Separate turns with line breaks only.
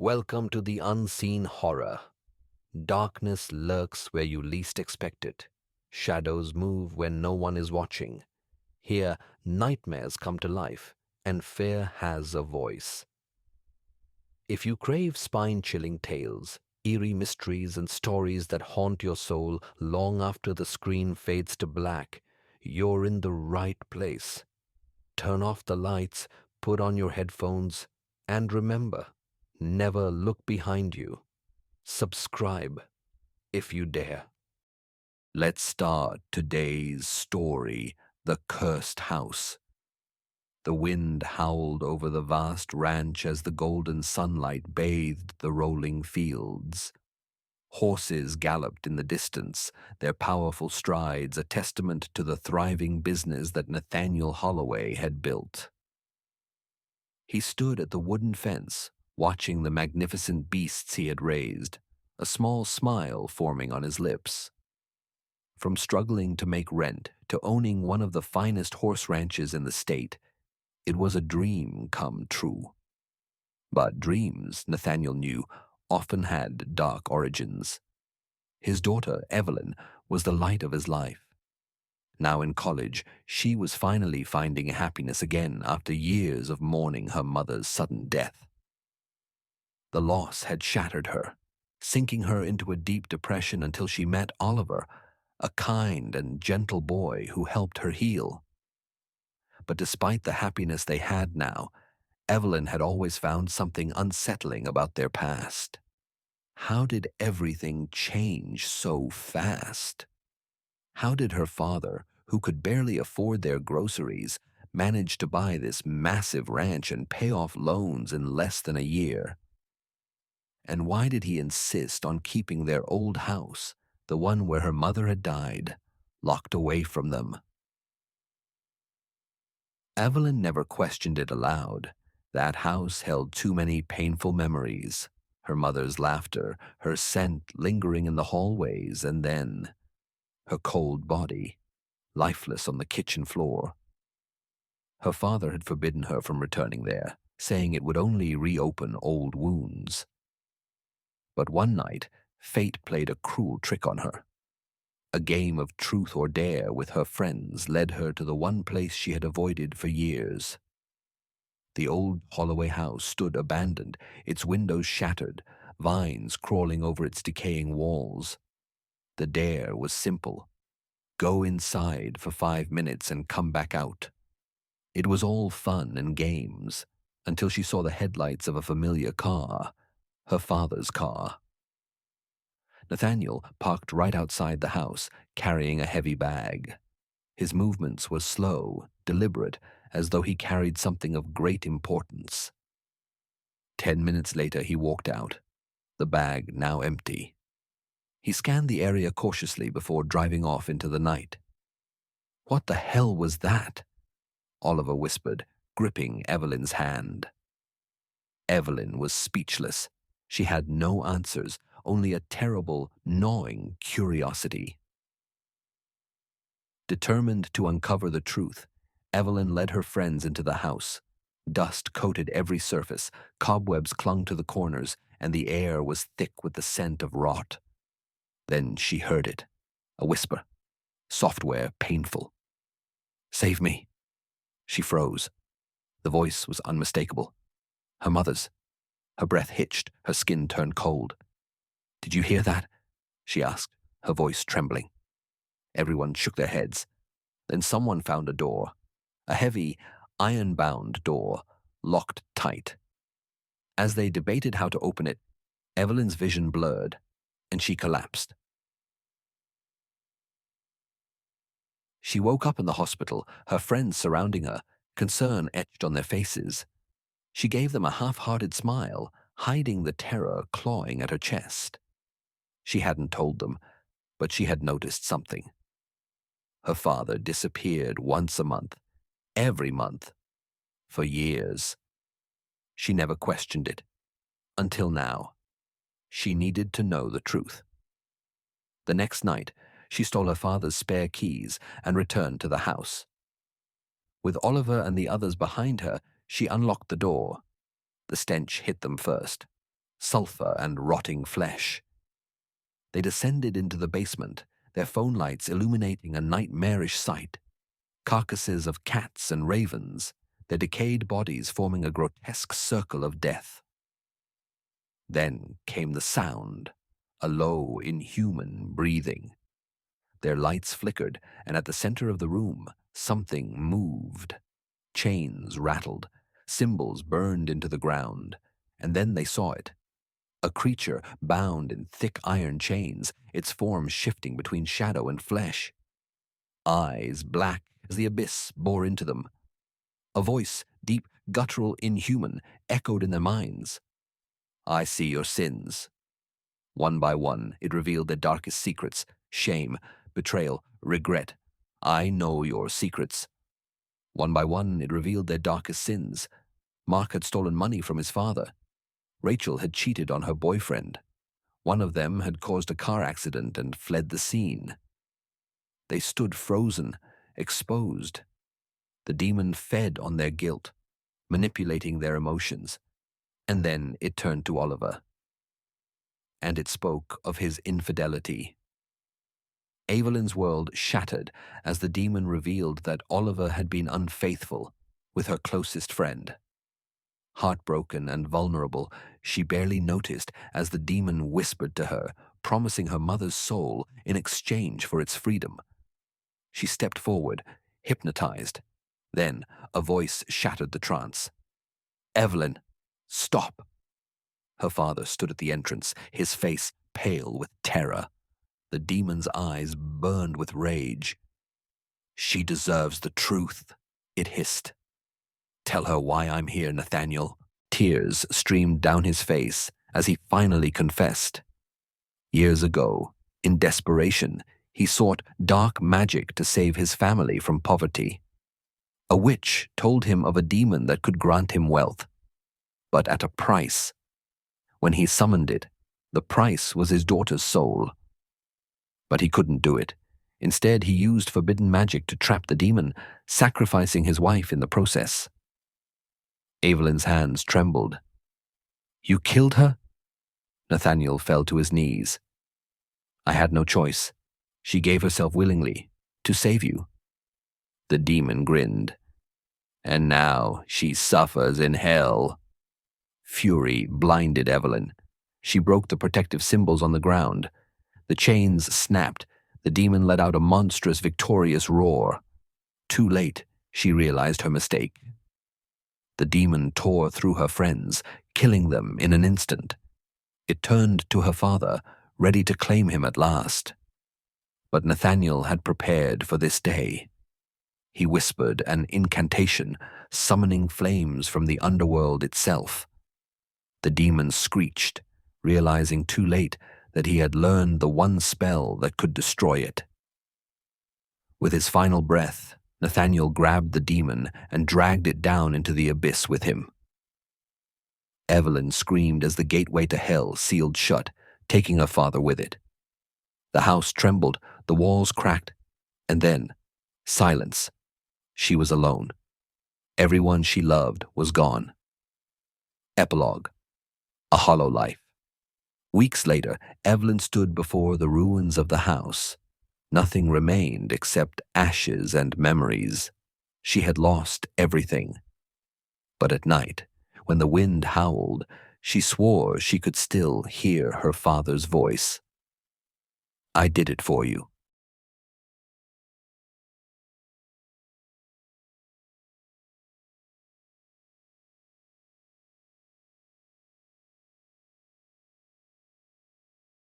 Welcome to the unseen horror. Darkness lurks where you least expect it. Shadows move when no one is watching. Here, nightmares come to life, and fear has a voice. If you crave spine-chilling tales, eerie mysteries, and stories that haunt your soul long after the screen fades to black, you're in the right place. Turn off the lights, put on your headphones, and remember, never look behind you. Subscribe if you dare. Let's start today's story, The Cursed House. The wind howled over the vast ranch as the golden sunlight bathed the rolling fields. Horses galloped in the distance, their powerful strides a testament to the thriving business that Nathaniel Holloway had built. He stood at the wooden fence, watching the magnificent beasts he had raised, a small smile forming on his lips. From struggling to make rent to owning one of the finest horse ranches in the state, it was a dream come true. But dreams, Nathaniel knew, often had dark origins. His daughter, Evelyn, was the light of his life. Now in college, she was finally finding happiness again after years of mourning her mother's sudden death. The loss had shattered her, sinking her into a deep depression until she met Oliver, a kind and gentle boy who helped her heal. But despite the happiness they had now, Evelyn had always found something unsettling about their past. How did everything change so fast? How did her father, who could barely afford their groceries, manage to buy this massive ranch and pay off loans in less than a year? And why did he insist on keeping their old house, the one where her mother had died, locked away from them? Evelyn never questioned it aloud. That house held too many painful memories. Her mother's laughter, her scent lingering in the hallways, and then her cold body, lifeless on the kitchen floor. Her father had forbidden her from returning there, saying it would only reopen old wounds. But one night, fate played a cruel trick on her. A game of truth or dare with her friends led her to the one place she had avoided for years. The old Holloway house stood abandoned, its windows shattered, vines crawling over its decaying walls. The dare was simple. Go inside for 5 minutes and come back out. It was all fun and games, until she saw the headlights of a familiar car, her father's car. Nathaniel parked right outside the house, carrying a heavy bag. His movements were slow, deliberate, as though he carried something of great importance. 10 minutes later he walked out, the bag now empty. He scanned the area cautiously before driving off into the night. "What the hell was that?" Oliver whispered, gripping Evelyn's hand. Evelyn was speechless. She had no answers, only a terrible, gnawing curiosity. Determined to uncover the truth, Evelyn led her friends into the house. Dust coated every surface, cobwebs clung to the corners, and the air was thick with the scent of rot. Then she heard it, a whisper, software painful. "Save me." She froze. The voice was unmistakable. Her mother's. Her breath hitched, her skin turned cold. "Did you hear that?" she asked, her voice trembling. Everyone shook their heads. Then someone found a door, a heavy, iron-bound door, locked tight. As they debated how to open it, Evelyn's vision blurred, and she collapsed. She woke up in the hospital, her friends surrounding her, concern etched on their faces. She gave them a half-hearted smile, hiding the terror clawing at her chest. She hadn't told them, but she had noticed something. Her father disappeared once a month, every month, for years. She never questioned it, until now. She needed to know the truth. The next night, she stole her father's spare keys and returned to the house. With Oliver and the others behind her, she unlocked the door. The stench hit them first. sulfur and rotting flesh. They descended into the basement, their phone lights illuminating a nightmarish sight. Carcasses of cats and ravens, their decayed bodies forming a grotesque circle of death. Then came the sound, a low, inhuman breathing. Their lights flickered, and at the center of the room, something moved. Chains rattled, symbols burned into the ground, and then they saw it. A creature bound in thick iron chains, its form shifting between shadow and flesh. Eyes black as the abyss bore into them. A voice, deep, guttural, inhuman, echoed in their minds. "I see your sins." One by one, it revealed their darkest secrets: shame, betrayal, regret. "I know your secrets." One by one, it revealed their darkest sins. Mark had stolen money from his father. Rachel had cheated on her boyfriend. One of them had caused a car accident and fled the scene. They stood frozen, exposed. The demon fed on their guilt, manipulating their emotions. And then it turned to Oliver. And it spoke of his infidelity. Evelyn's world shattered as the demon revealed that Oliver had been unfaithful with her closest friend. Heartbroken and vulnerable, she barely noticed as the demon whispered to her, promising her mother's soul in exchange for its freedom. She stepped forward, hypnotized. Then a voice shattered the trance. "Evelyn, stop!" Her father stood at the entrance, his face pale with terror. The demon's eyes burned with rage. "She deserves the truth," it hissed. "Tell her why I'm here, Nathaniel." Tears streamed down his face as he finally confessed. Years ago, in desperation, he sought dark magic to save his family from poverty. A witch told him of a demon that could grant him wealth, but at a price. When he summoned it, the price was his daughter's soul. But he couldn't do it. Instead, he used forbidden magic to trap the demon, sacrificing his wife in the process. Evelyn's hands trembled. "You killed her?" Nathaniel fell to his knees. "I had no choice. She gave herself willingly, to save you." The demon grinned. "And now she suffers in hell." Fury blinded Evelyn. She broke the protective symbols on the ground. The chains snapped. The demon let out a monstrous, victorious roar. Too late, she realized her mistake. The demon tore through her friends, killing them in an instant. It turned to her father, ready to claim him at last. But Nathaniel had prepared for this day. He whispered an incantation, summoning flames from the underworld itself. The demon screeched, realizing too late that he had learned the one spell that could destroy it. With his final breath, Nathaniel grabbed the demon and dragged it down into the abyss with him. Evelyn screamed as the gateway to hell sealed shut, taking her father with it. The house trembled, the walls cracked, and then silence. She was alone. Everyone she loved was gone. Epilogue: A hollow life. Weeks later, Evelyn stood before the ruins of the house. Nothing remained except ashes and memories. She had lost everything. But at night, when the wind howled, she swore she could still hear her father's voice. "I did it for you.